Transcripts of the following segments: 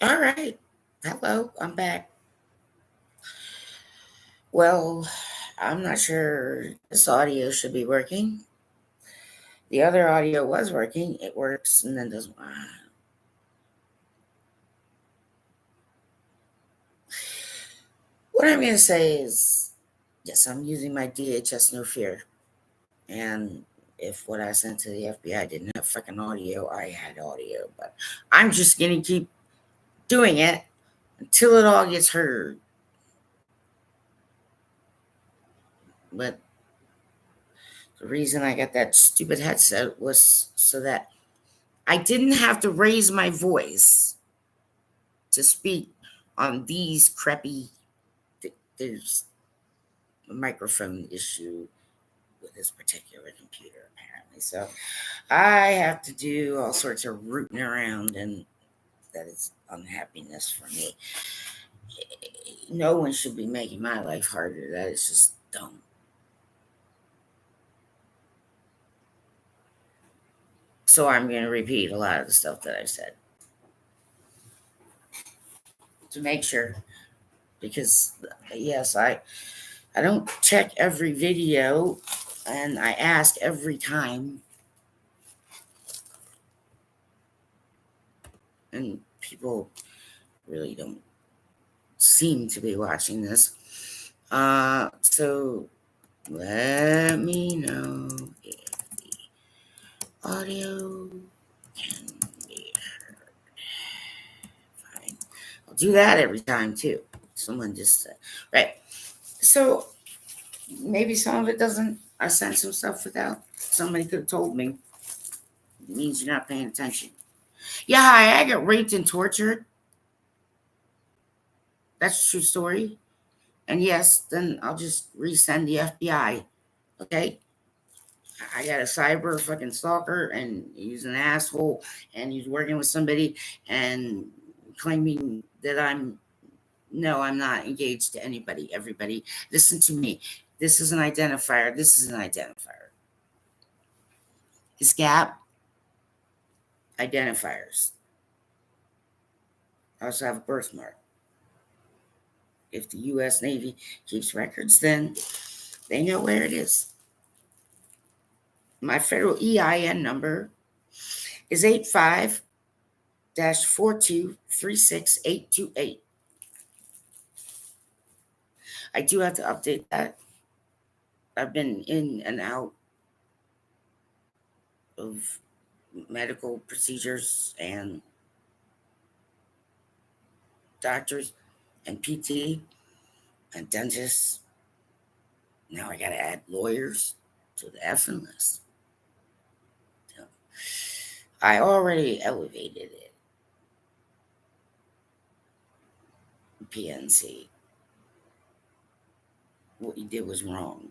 All right. Hello, I'm back. Well, I'm not sure this audio should be working. The other audio was working. It works and then doesn't. What I'm going to say is yes, I'm using my DHS No Fear. And if what I sent to the FBI didn't have fucking audio, I had audio. But I'm just going to keep doing it until it all gets heard. But the reason I got that stupid headset was so that I didn't have to raise my voice to speak on these crappy. There's a microphone issue with this particular computer, apparently. So I have to do all sorts of rooting around, and that is unhappiness for me. No one should be making my life harder. That is just dumb. So I'm going to repeat a lot of the stuff that I've said to make sure, because yes, I don't check every video, and I ask every time, and people really don't seem to be watching this. So let me know if the audio can be heard. Fine. I'll do that every time too. Someone just said, right. So maybe some of it doesn't. I sent some stuff without. Somebody could have told me. It means you're not paying attention. Yeah, I got raped and tortured. That's a true story. And yes, then I'll just resend the FBI. Okay? I got a cyber fucking stalker, and he's an asshole, and he's working with somebody and claiming that no, I'm not engaged to anybody. Everybody, listen to me. This is an identifier. This is an identifier. His gap identifiers. I also have a birthmark. If the U.S. Navy keeps records, then they know where it is. My federal EIN number is 85-4236828. I do have to update that. I've been in and out of medical procedures and doctors and PT and dentists. Now I got to add lawyers to the effing list. I already elevated it. PNC. What you did was wrong.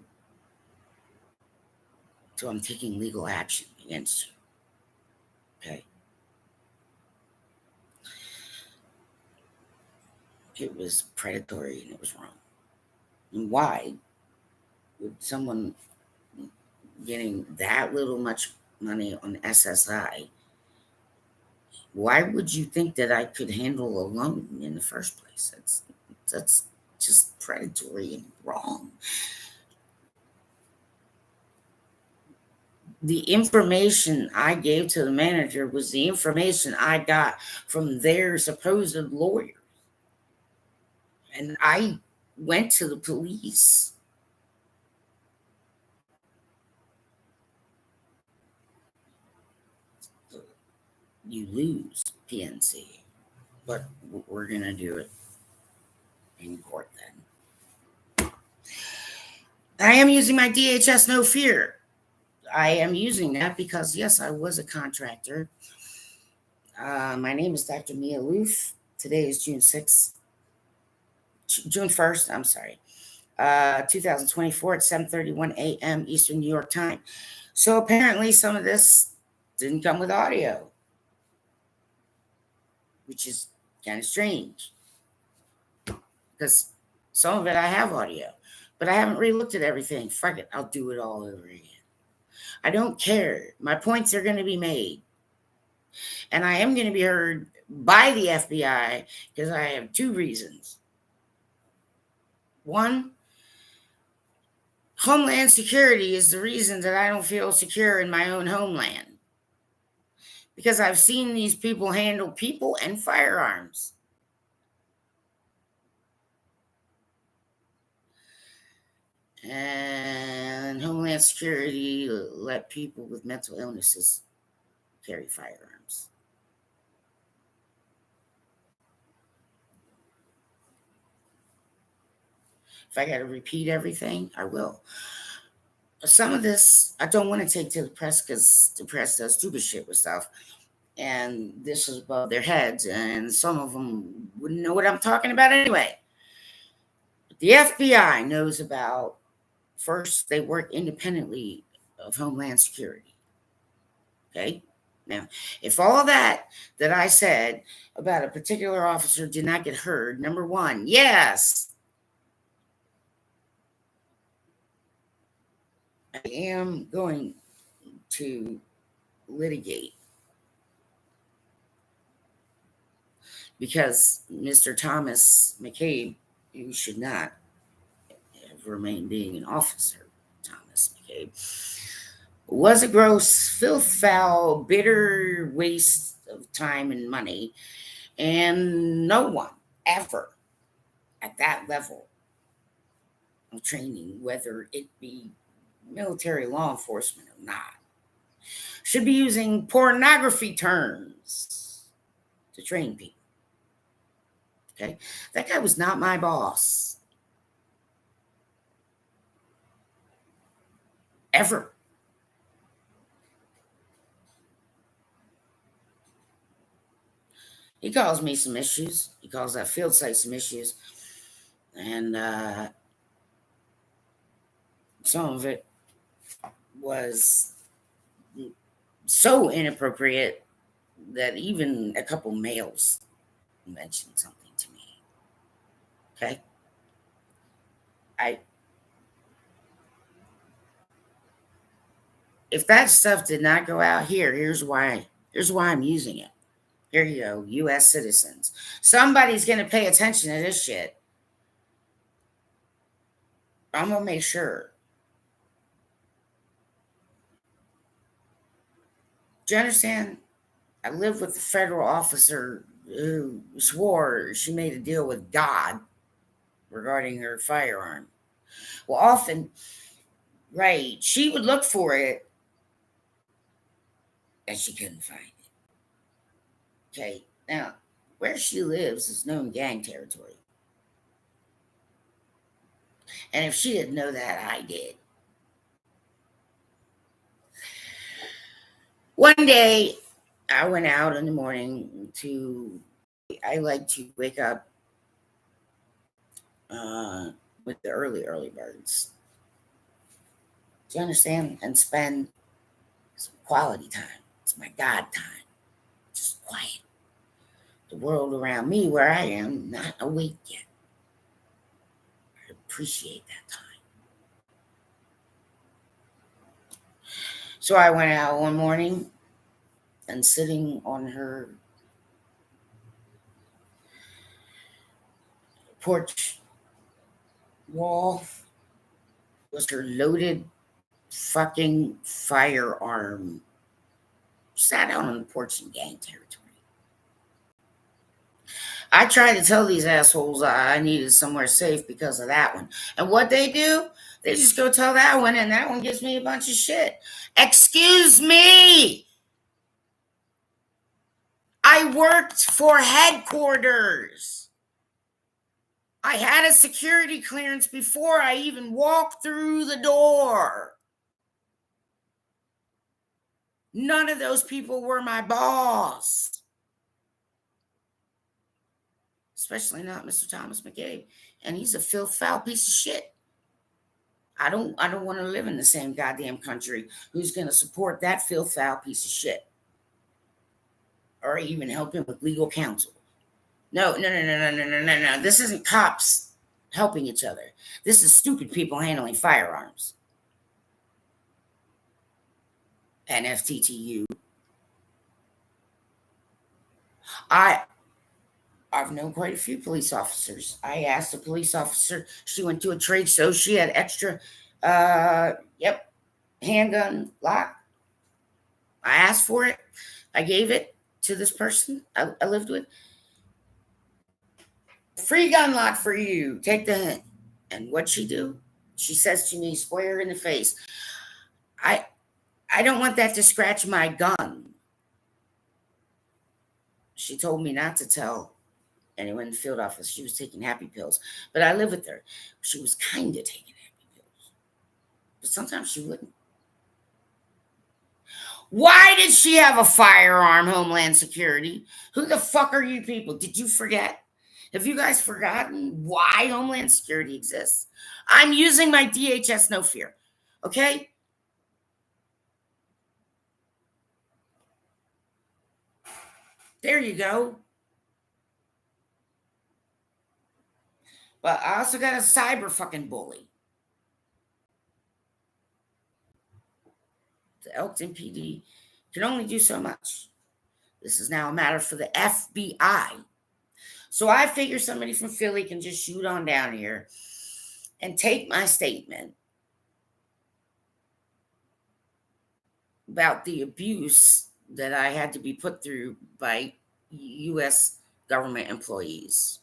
So I'm taking legal action against you. Okay? It was predatory and it was wrong. And why would someone getting that little much money on SSI, why would you think that I could handle a loan in the first place? That's just predatory and wrong. The information I gave to the manager was the information I got from their supposed lawyer. And I went to the police. You lose, PNC. But we're going to do it in court then. I am using my DHS No Fear. I am using that because, yes, I was a contractor. My name is Dr. Mia Lueth. Today is June 1st, I'm sorry, 2024 at 7:31 a.m. Eastern New York time. So apparently some of this didn't come with audio, which is kind of strange because some of it I have audio, but I haven't re-looked at everything. Fuck it, I'll do it all over again. I don't care. My points are going to be made. And I am going to be heard by the FBI because I have two reasons. One, Homeland Security is the reason that I don't feel secure in my own homeland, because I've seen these people handle people and firearms. And Homeland Security let people with mental illnesses carry firearms. If I got to repeat everything, I will. Some of this I don't want to take to the press because the press does stupid shit with stuff. And this is above their heads, and some of them wouldn't know what I'm talking about anyway. But the FBI knows about, first, they work independently of Homeland Security. Okay? Now, if all that I said about a particular officer did not get heard, number one, yes, I am going to litigate, because Mr. Thomas McCabe, who should not have remained being an officer, Thomas McCabe, was a gross, filth foul, bitter waste of time and money. And no one ever at that level of training, whether it be military law enforcement or not, should be using pornography terms to train people. Okay? That guy was not my boss. Ever. He calls me some issues. He calls that field site some issues. And some of it was so inappropriate that even a couple males mentioned something to me. Okay? If that stuff did not go out here, here's why I'm using it. Here you go, US citizens. Somebody's gonna pay attention to this shit. I'm gonna make sure. Do you understand? I lived with a federal officer who swore she made a deal with God regarding her firearm. Well, often, right, she would look for it and she couldn't find it. Okay, now, where she lives is known gang territory. And if she didn't know that, I did. One day, I went out in the morning I like to wake up with the early birds. Do you understand? And spend some quality time. It's my God time. Just quiet. The world around me, where I am, not awake yet. I appreciate that time. So I went out one morning, and sitting on her porch wall was her loaded fucking firearm. Sat out on the porch in gang territory. I tried to tell these assholes I needed somewhere safe because of that one. And what they do, they just go tell that one, and that one gives me a bunch of shit. Excuse me. I worked for headquarters. I had a security clearance before I even walked through the door. None of those people were my boss. Especially not Mr. Thomas McCabe. And he's a filth foul piece of shit. I don't want to live in the same goddamn country who's going to support that filth foul piece of shit. Or even help him with legal counsel. No. This isn't cops helping each other. This is stupid people handling firearms. And FTTU. I've known quite a few police officers. I asked a police officer, she went to a trade show, she had extra, yep, handgun lock. I asked for it. I gave it to this person I lived with. Free gun lock for you. Take the hint. And what'd she do? She says to me, square in the face, I I don't want that to scratch my gun. She told me not to tell anyone in the field office she was taking happy pills. But I live with her. She was kind of taking happy pills. But sometimes she wouldn't. Why did she have a firearm, Homeland Security? Who the fuck are you people? Did you forget? Have you guys forgotten why Homeland Security exists? I'm using my DHS no fear. Okay? There you go. But I also got a cyber fucking bully. The Elkton PD can only do so much. This is now a matter for the FBI. So I figure somebody from Philly can just shoot on down here and take my statement about the abuse that I had to be put through by U.S. government employees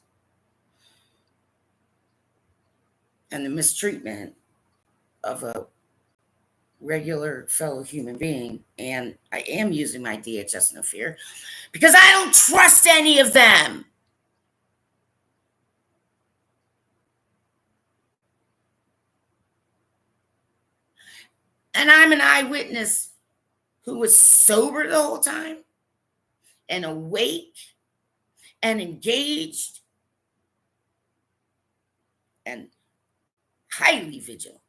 and the mistreatment of a regular fellow human being. And I am using my DHS no fear because I don't trust any of them. And I'm an eyewitness who was sober the whole time and awake and engaged and highly vigilant.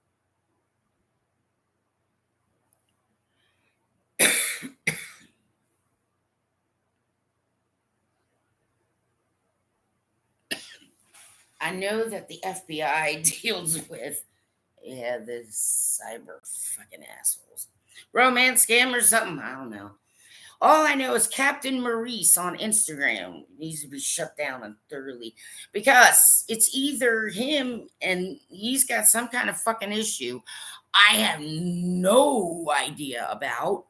I know that the FBI deals with this cyber fucking assholes. Romance scam or something, I don't know. All I know is Captain Maurice on Instagram needs to be shut down and thoroughly because it's either him and he's got some kind of fucking issue I have no idea about.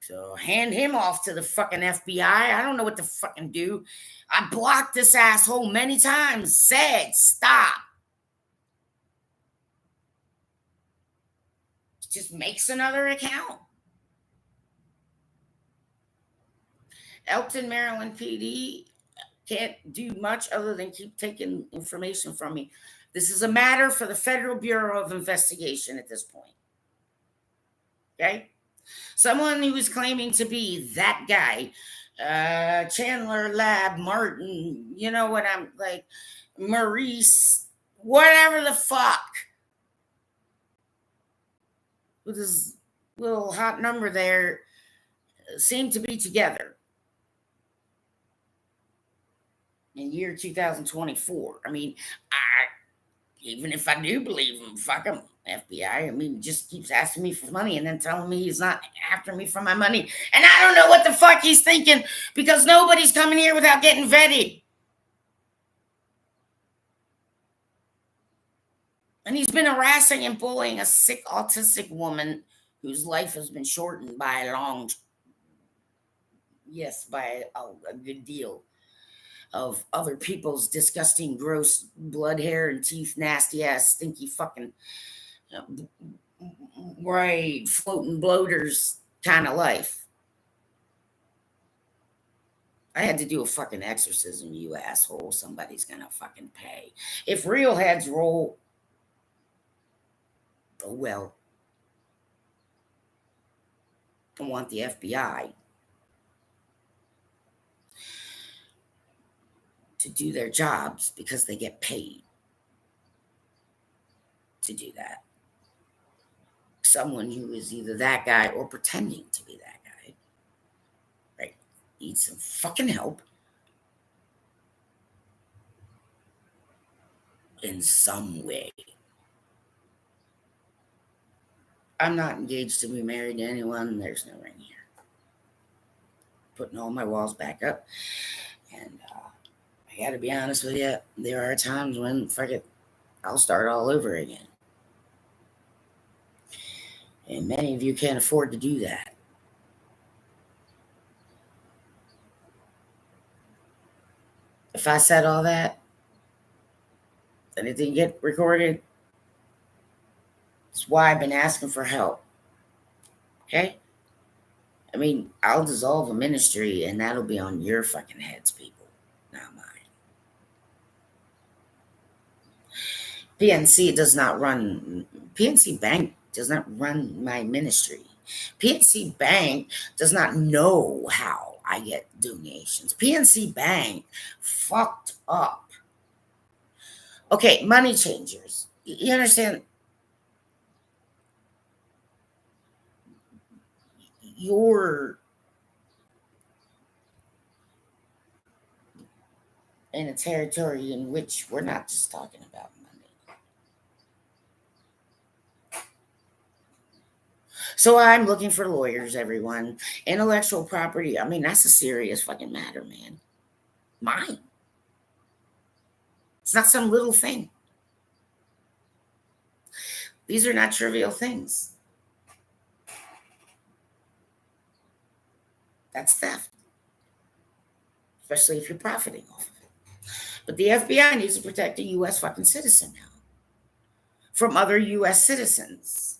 So hand him off to the fucking FBI. I don't know what to fucking do. I blocked this asshole many times, said stop. Just makes another account. Elkton, Maryland PD can't do much other than keep taking information from me. This is a matter for the Federal Bureau of Investigation at this point. Okay? Someone who is claiming to be that guy, Chandler Lab Martin, you know what I'm like, Maurice, whatever the fuck, with his little hot number there, seem to be together in year 2024. I mean, even if I do believe him, fuck him, FBI. I mean, just keeps asking me for money and then telling me he's not after me for my money. And I don't know what the fuck he's thinking because nobody's coming here without getting vetted. And he's been harassing and bullying a sick autistic woman whose life has been shortened by a good deal of other people's disgusting, gross blood, hair, and teeth, nasty ass, stinky fucking, right, floating bloaters kind of life. I had to do a fucking exorcism, you asshole. Somebody's gonna fucking pay. If real heads roll, oh well. I want the FBI to do their jobs because they get paid to do that. Someone who is either that guy or pretending to be that guy, right, needs some fucking help in some way. I'm not engaged to be married to anyone. There's no ring here. putting all my walls back up. And I got to be honest with you, there are times when, fuck it, I'll start all over again. And many of you can't afford to do that. If I said all that and it didn't get recorded, that's why I've been asking for help. Okay? I mean, I'll dissolve a ministry and that'll be on your fucking heads, people, not mine. PNC does not run, PNC Bank does not run my ministry. PNC Bank does not know how I get donations. PNC Bank fucked up. Okay, money changers. You understand? You're in a territory in which we're not just talking about money. So I'm looking for lawyers, everyone. Intellectual property, I mean, that's a serious fucking matter, man. Mine. It's not some little thing. These are not trivial things. That's theft, especially if you're profiting off of it. But the FBI needs to protect a U.S. fucking citizen now from other U.S. citizens.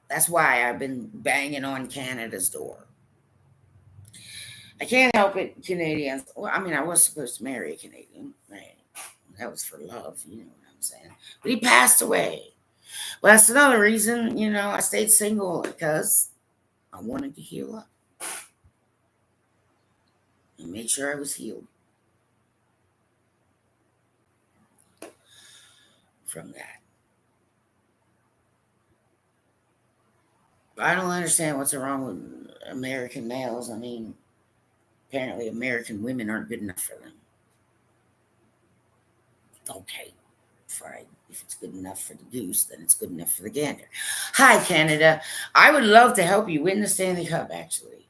That's why I've been banging on Canada's door. I can't help it, Canadians. Well, I mean, I was supposed to marry a Canadian, right? That was for love, you know what I'm saying? But he passed away. Well, that's another reason, I stayed single because I wanted to heal up and make sure I was healed from that. I don't understand what's wrong with American males. I mean, apparently American women aren't good enough for them. Okay, fine. If it's good enough for the goose, then it's good enough for the gander. Hi, Canada. I would love to help you win the Stanley Cup, actually.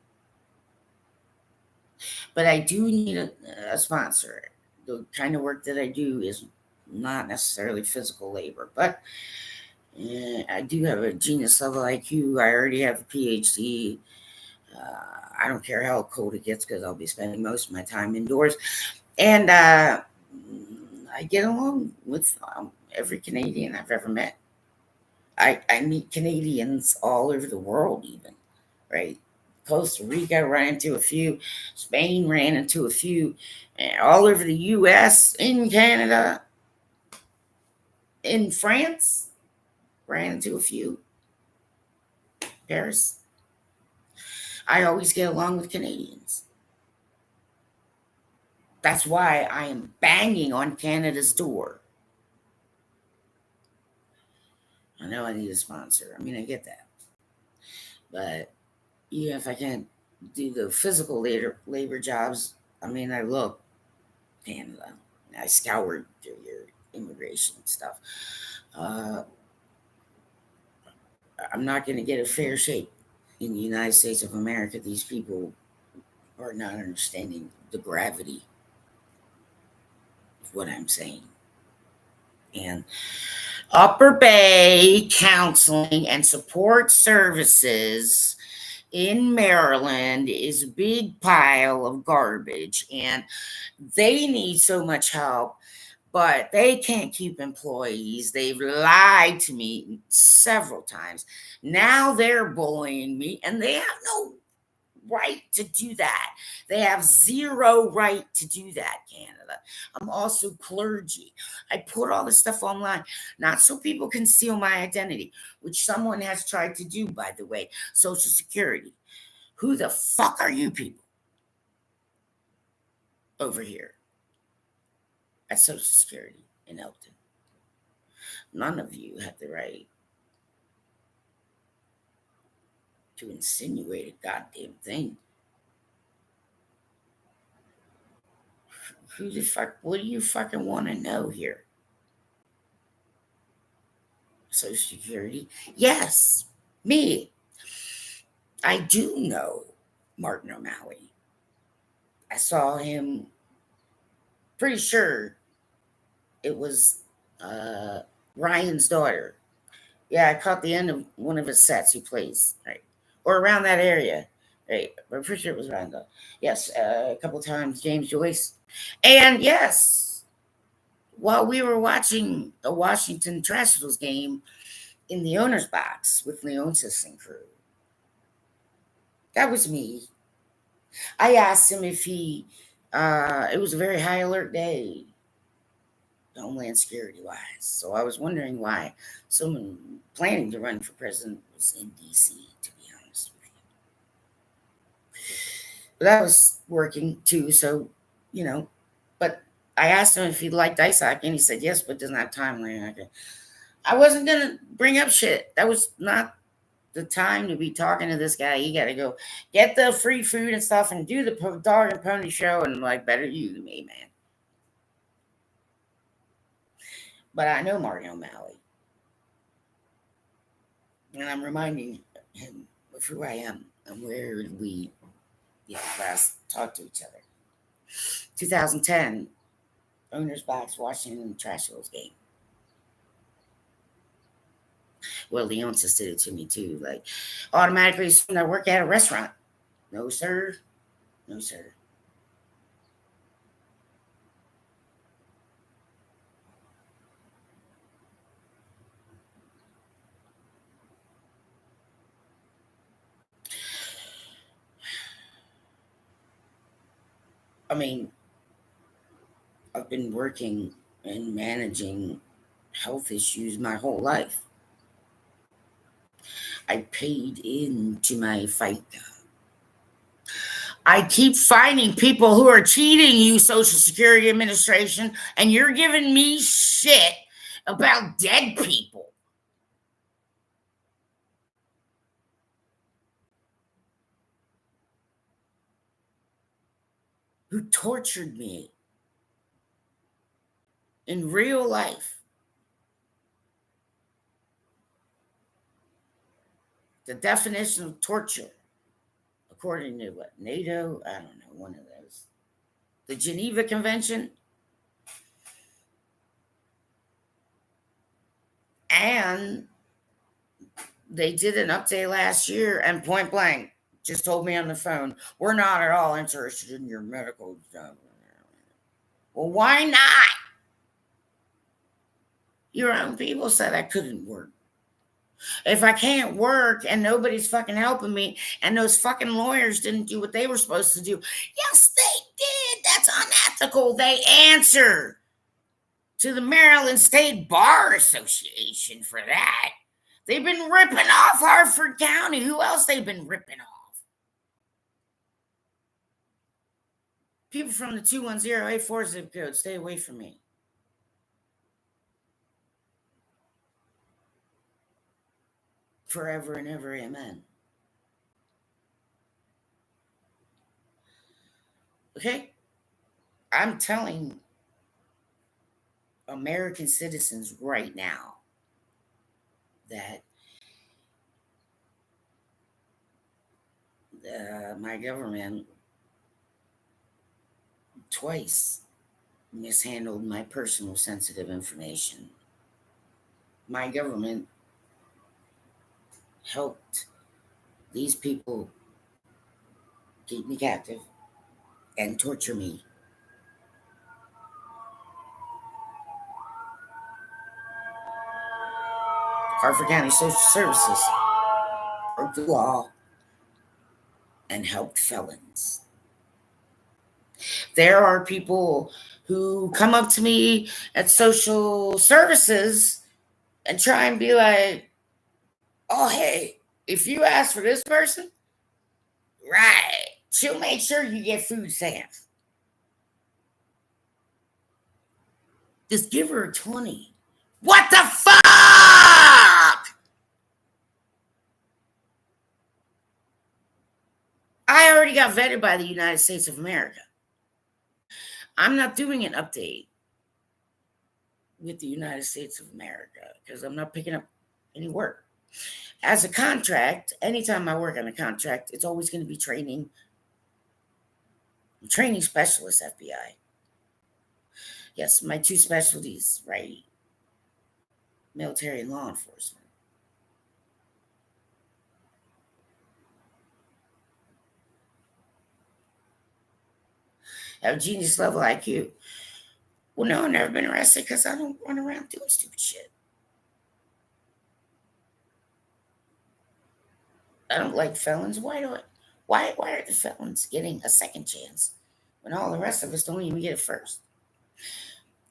But I do need a sponsor. The kind of work that I do is not necessarily physical labor, but I do have a genius level IQ. I already have a PhD. I don't care how cold it gets because I'll be spending most of my time indoors. And I get along with every Canadian I've ever met. I meet Canadians all over the world, even, right? Costa Rica ran into a few, Spain ran into a few, all over the US, in Canada, in France, ran into a few, Paris. I always get along with Canadians. That's why I am banging on Canada's door. I know I need a sponsor. I mean, I get that. But even if I can't do the physical labor jobs, I mean, I look Canada. I scoured through your immigration stuff. I'm not going to get a fair shake in the United States of America. These people are not understanding the gravity of what I'm saying. And Upper Bay Counseling and Support Services in Maryland is a big pile of garbage, and they need so much help, but they can't keep employees. They've lied to me several times. Now they're bullying me, and they have no right to do that. They have zero right to do that, Canada. I'm also clergy. I put all this stuff online, not so people can steal my identity, which someone has tried to do, by the way, Social Security. Who the fuck are you people over here at Social Security in Elkton? None of you have the right to insinuate a goddamn thing. Who the fuck, what do you fucking want to know here? Social Security? Yes, me. I do know Martin O'Malley. I saw him, pretty sure it was Ryan's daughter. Yeah, I caught the end of one of his sets he plays, right? Or around that area. Right. I'm pretty sure it was Ryan's daughter. Yes, a couple times, James Joyce. And yes, while we were watching the Washington Nationals game in the owner's box with Leonsis and crew, that was me. I asked him if it was a very high alert day, Homeland Security wise. So I was wondering why someone planning to run for president was in DC, to be honest with you. But I was working too, so, you know, but I asked him if he liked ice hockey, and he said yes, but doesn't have time or anything. I wasn't going to bring up shit. That was not the time to be talking to this guy. You got to go get the free food and stuff and do the dog and pony show, and like, better you than me, man. But I know Martin O'Malley, and I'm reminding him of who I am and where we last talked to each other. 2010, Owners Box, Washington Nationals game. Well, Leonsis did it to me too. Like, automatically assumed I work at a restaurant. No, sir. No, sir. I mean, I've been working and managing health issues my whole life. I paid into my fight. I keep finding people who are cheating you, Social Security Administration, and you're giving me shit about dead people. Who tortured me in real life. The definition of torture, according to what, NATO? I don't know, one of those. The Geneva Convention. And they did an update last year, and point blank just told me on the phone, we're not at all interested in your medical stuff. Well, why not? Your own people said I couldn't work. If I can't work and nobody's fucking helping me, and those fucking lawyers didn't do what they were supposed to do, yes, they did. That's unethical. They answer to the Maryland State Bar Association for that. They've been ripping off Harford County. Who else they've been ripping off? People from the 21084 zip code, stay away from me. Forever and ever, amen. Okay? I'm telling American citizens right now that my government twice mishandled my personal sensitive information. My government helped these people keep me captive and torture me. Harford County Social Services broke the law and helped felons. There are people who come up to me at social services and try and be like, oh, hey, if you ask for this person, right, she'll make sure you get food stamps. Just give her a 20. What the fuck? I already got vetted by the United States of America. I'm not doing an update with the United States of America because I'm not picking up any work. As a contract, anytime I work on a contract, it's always going to be training. Training specialist, FBI. Yes, my two specialties, right? Military and law enforcement. I have genius level IQ. Well, no, I've never been arrested because I don't run around doing stupid shit. I don't like felons. Why are the felons getting a second chance when all the rest of us don't even get it first?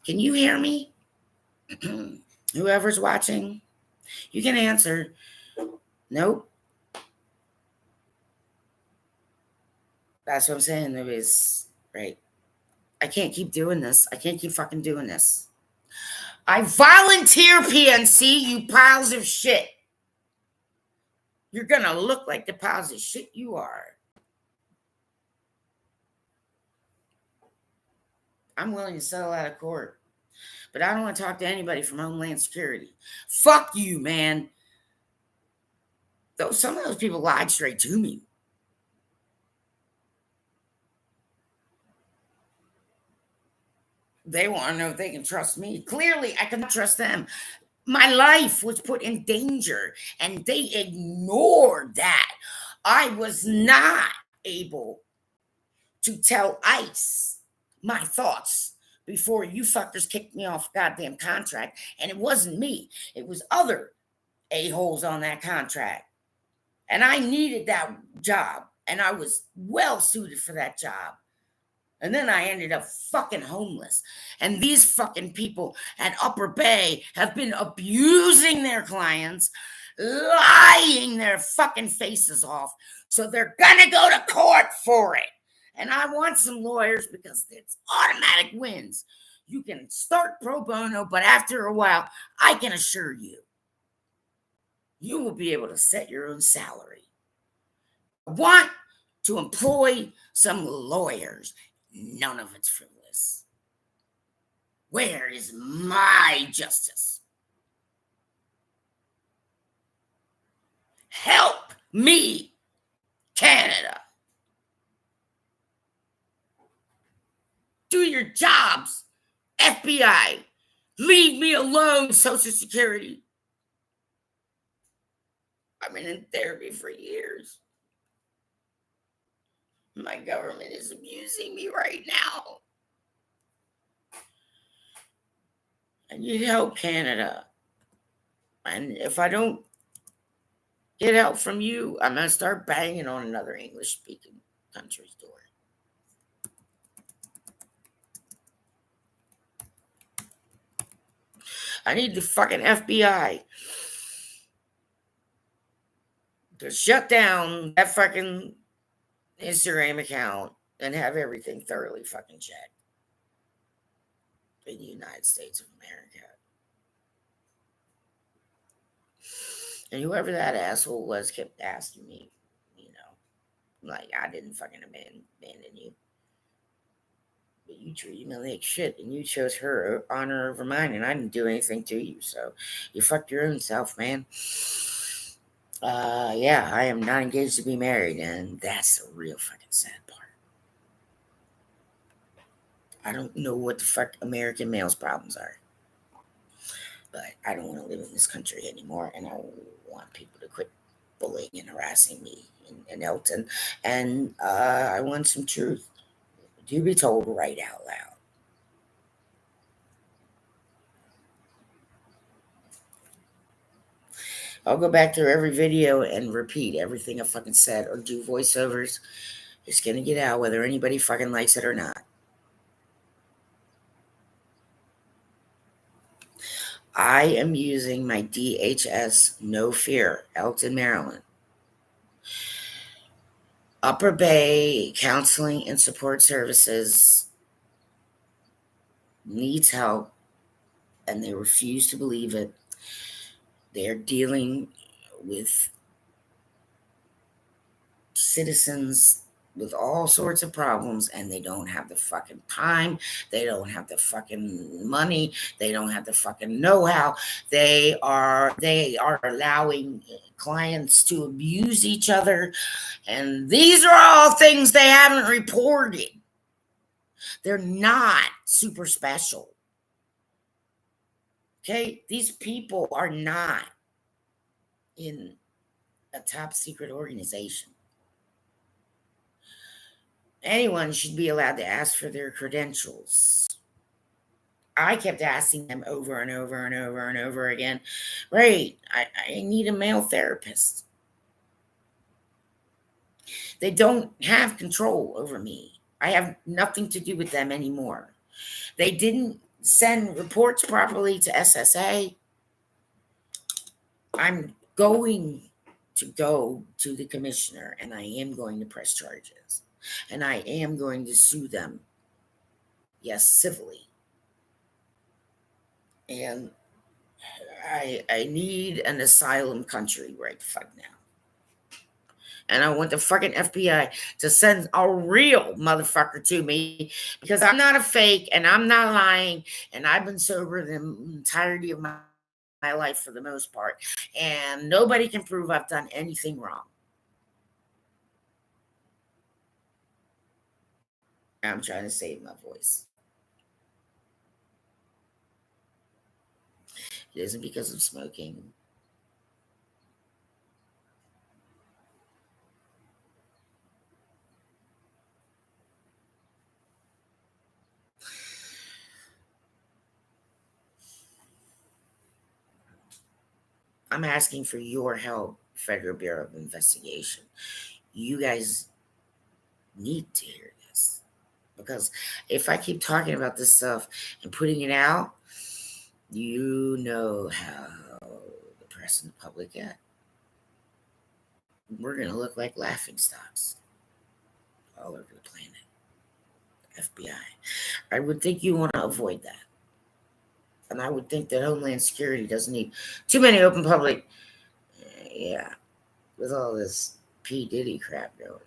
Can you hear me? Whoever's watching, you can answer. Nope. That's what I'm saying. There is, right. I can't keep doing this. I can't keep fucking doing this. I volunteer, PNC, you piles of shit. You're gonna look like the piles of shit you are. I'm willing to settle out of court, but I don't want to talk to anybody from Homeland Security. Fuck you, man. Though some of those people lied straight to me. They want to know if they can trust me. Clearly, I cannot trust them. My life was put in danger, and they ignored that. I was not able to tell ICE my thoughts before you fuckers kicked me off goddamn contract. And it wasn't me. It was other a-holes on that contract. And I needed that job. And I was well suited for that job. And then I ended up fucking homeless. And these fucking people at Upper Bay have been abusing their clients, lying their fucking faces off. So they're gonna go to court for it. And I want some lawyers because it's automatic wins. You can start pro bono, but after a while, I can assure you, you will be able to set your own salary. I want to employ some lawyers. None of it's frivolous. Where is my justice? Help me, Canada. Do your jobs, FBI. Leave me alone, Social Security. I've been in therapy for years. My government is abusing me right now. I need help, Canada. And if I don't get help from you, I'm going to start banging on another English-speaking country's door. I need the fucking FBI to shut down that fucking Instagram account and have everything thoroughly fucking checked in the United States of America. And whoever that asshole was kept asking me, like I didn't fucking abandon you. But you treated me like shit, and you chose her honor over mine, and I didn't do anything to you, so you fucked your own self, man. Yeah, I am not engaged to be married, and that's the real fucking sad part. I don't know what the fuck American males' problems are, but I don't want to live in this country anymore, and I want people to quit bullying and harassing me in Elkton, and I want some truth to be told right out loud. I'll go back through every video and repeat everything I fucking said or do voiceovers. It's gonna get out whether anybody fucking likes it or not. I am using my DHS No Fear, Elkton, Maryland. Upper Bay Counseling and Support Services needs help, and they refuse to believe it. They're dealing with citizens with all sorts of problems, and they don't have the fucking time, they don't have the fucking money, they don't have the fucking know-how. They are allowing clients to abuse each other, and these are all things they haven't reported. They're not super special. Okay, these people are not in a top secret organization. Anyone should be allowed to ask for their credentials. I kept asking them over and over and over and over again, right, I need a male therapist. They don't have control over me. I have nothing to do with them anymore. They didn't send reports properly to SSA. I'm going to go to the commissioner, and I am going to press charges, and I am going to sue them, yes, civilly. And I need an asylum country right the fuck now. And I want the fucking FBI to send a real motherfucker to me, because I'm not a fake and I'm not lying, and I've been sober the entirety of my life for the most part, and nobody can prove I've done anything wrong. I'm trying to save my voice. It isn't because of smoking. I'm asking for your help, Federal Bureau of Investigation. You guys need to hear this, because if I keep talking about this stuff and putting it out, you know how the press and the public get. We're going to look like laughing stocks all over the planet. FBI. I would think you want to avoid that. And I would think that Homeland Security doesn't need too many open public. Yeah, with all this P. Diddy crap going on.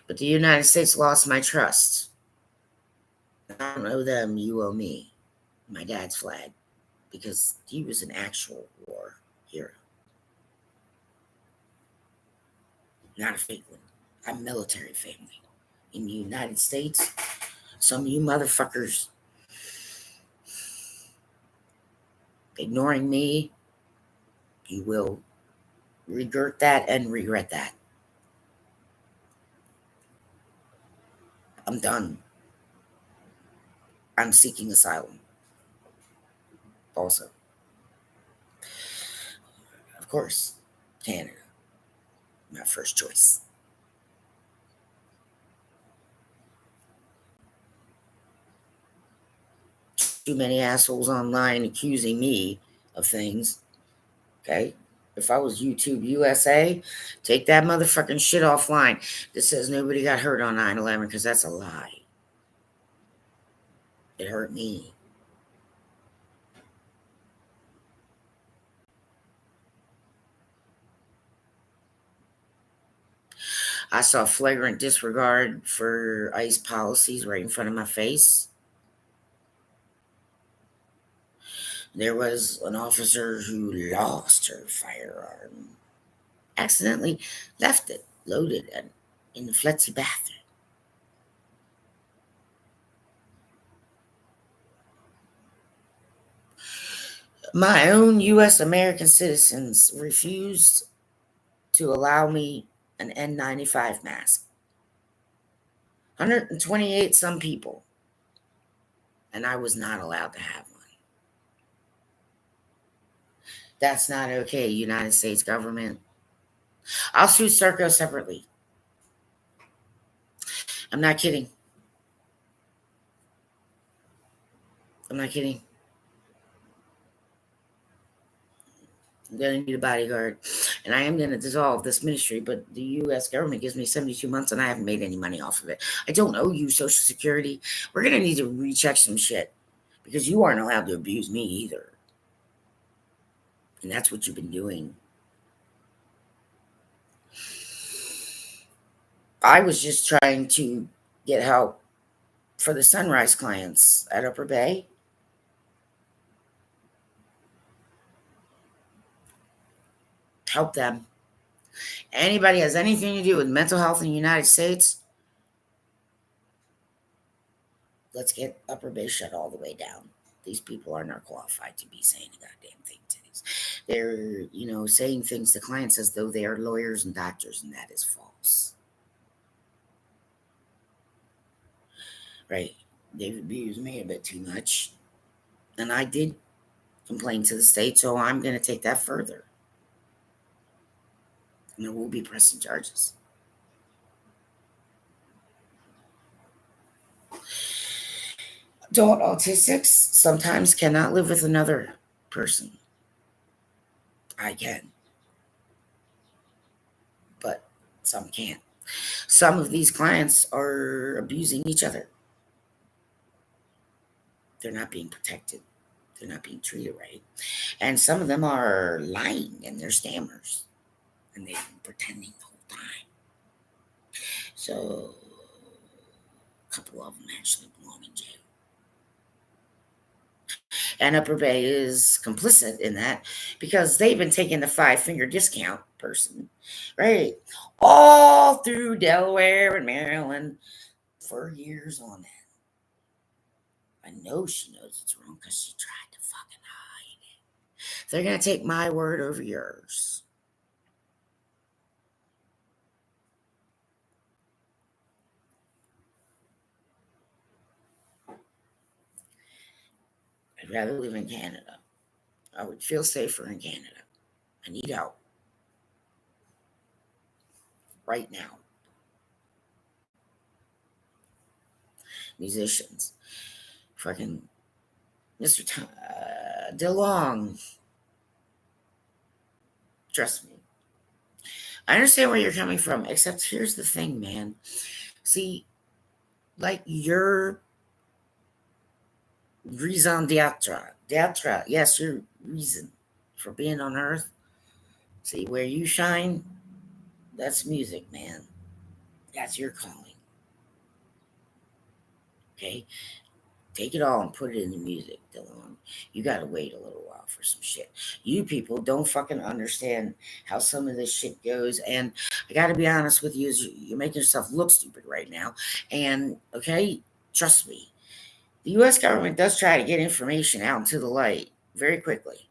But the United States lost my trust. I don't owe them, you owe me. My dad's flag. Because he was an actual war hero. Not a fake one. I'm military family. In the United States, some of you motherfuckers ignoring me, you will regret that and regret that. I'm done. I'm seeking asylum. Also, of course, Canada, my first choice. Too many assholes online accusing me of things. Okay? If I was YouTube USA, take that motherfucking shit offline that says nobody got hurt on 9/11, because that's a lie. It hurt me. I saw flagrant disregard for ICE policies right in front of my face. There was an officer who lost her firearm, accidentally left it loaded and in the flexi bathroom. My own U.S. American citizens refused to allow me an N95 mask. 128 some people, and I was not allowed to have one. That's not okay, United States government. I'll sue Serco separately. I'm not kidding. I'm not kidding. I'm going to need a bodyguard, and I am going to dissolve this ministry, but the U.S. government gives me 72 months, and I haven't made any money off of it. I don't owe you Social Security. We're going to need to recheck some shit, because you aren't allowed to abuse me either. And that's what you've been doing. I was just trying to get help for the Sunrise clients at Upper Bay. Help them. Anybody has anything to do with mental health in the United States, let's get Upper Bay shut all the way down. These people are not qualified to be saying a goddamn thing to these. They're, saying things to clients as though they are lawyers and doctors, and that is false. Right? They've abused me a bit too much. And I did complain to the state, so I'm going to take that further. And there will be pressing charges. Adult autistics sometimes cannot live with another person. I can. But some can't. Some of these clients are abusing each other. They're not being protected. They're not being treated right. And some of them are lying and they're scammers. And they've been pretending the whole time. So a couple of them actually belong in jail. And Upper Bay is complicit in that because they've been taking the 5-finger discount person, right? All through Delaware and Maryland for years on end. I know she knows it's wrong because she tried to fucking hide it. They're going to take my word over yours. I'd rather live in Canada. I would feel safer in Canada. I need help. Right now. Musicians. Fucking Mr. DeLong. Trust me. I understand where you're coming from, except here's the thing, man. See, like your raison d'etre. Yes, your reason for being on earth. See, where you shine, that's music, man. That's your calling. Okay? Take it all and put it in the music, Dylan. You gotta wait a little while for some shit. You people don't fucking understand how some of this shit goes. And I gotta be honest with you, is you're making yourself look stupid right now. And okay, trust me, the US government does try to get information out into the light very quickly.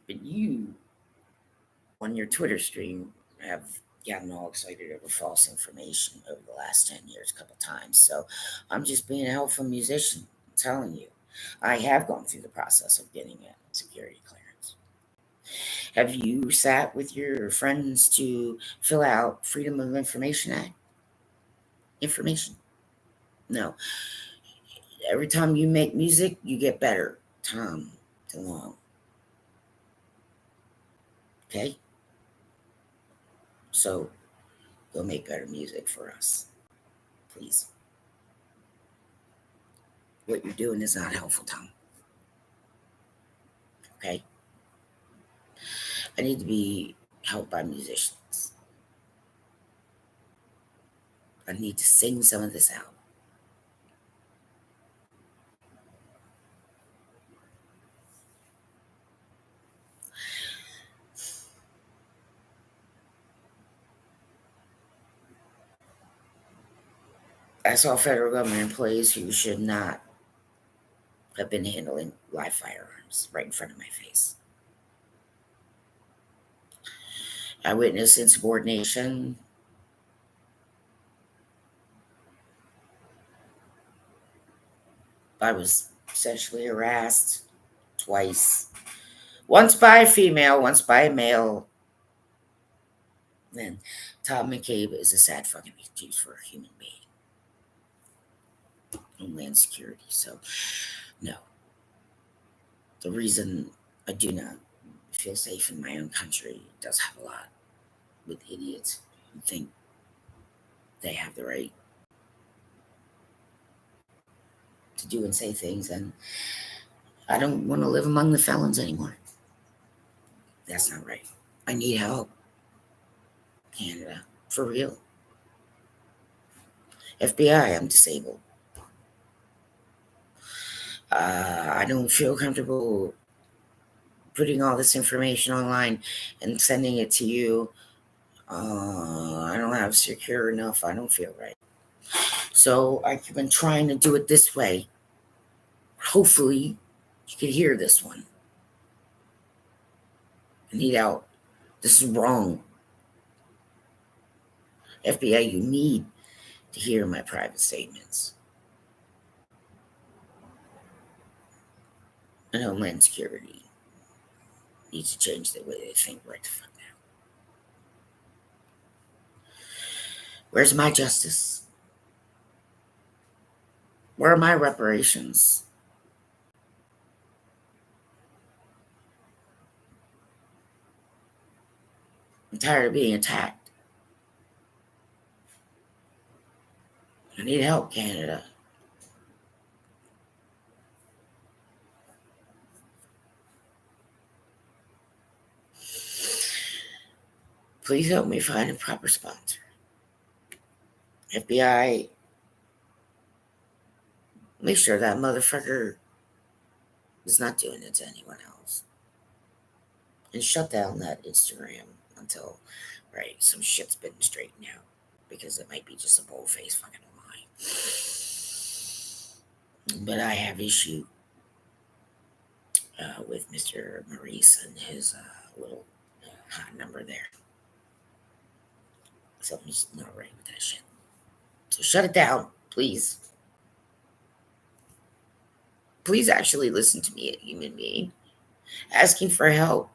But you, on your Twitter stream, have gotten all excited over false information over the last 10 years a couple times. So I'm just being a helpful musician, I'm telling you. I have gone through the process of getting a security clearance. Have you sat with your friends to fill out Freedom of Information Act information? No. Every time you make music, you get better. Tom DeLong. Okay? So go make better music for us, please. What you're doing is not helpful, Tom. Okay? I need to be helped by musicians. I need to sing some of this out. I saw federal government employees who should not have been handling live firearms right in front of my face. I witnessed insubordination. I was sexually harassed twice. Once by a female, once by a male. Then Tom McCabe is a sad fucking excuse for a human being. Homeland Security. So, no. The reason I do not feel safe in my own country does have a lot with idiots who think they have the right to do and say things, and I don't want to live among the felons anymore. That's not right. I need help, Canada. For real. FBI, I'm disabled. I don't feel comfortable putting all this information online and sending it to you. I don't have secure enough. I don't feel right. So I've been trying to do it this way. Hopefully, you can hear this one. I need out. This is wrong. FBI, you need to hear my private statements. And Homeland Security needs to change the way they think right the fuck now. Where's my justice? Where are my reparations? I'm tired of being attacked. I need help, Canada. Please help me find a proper sponsor. FBI, make sure that motherfucker is not doing it to anyone else. And shut down that Instagram until, right, some shit's been straightened out. Because it might be just a bold-faced fucking lie. But I have issue with Mr. Maurice and his little hot number there. Something's not right with that shit. So shut it down, please. Please actually listen to me, a human being. Asking for help.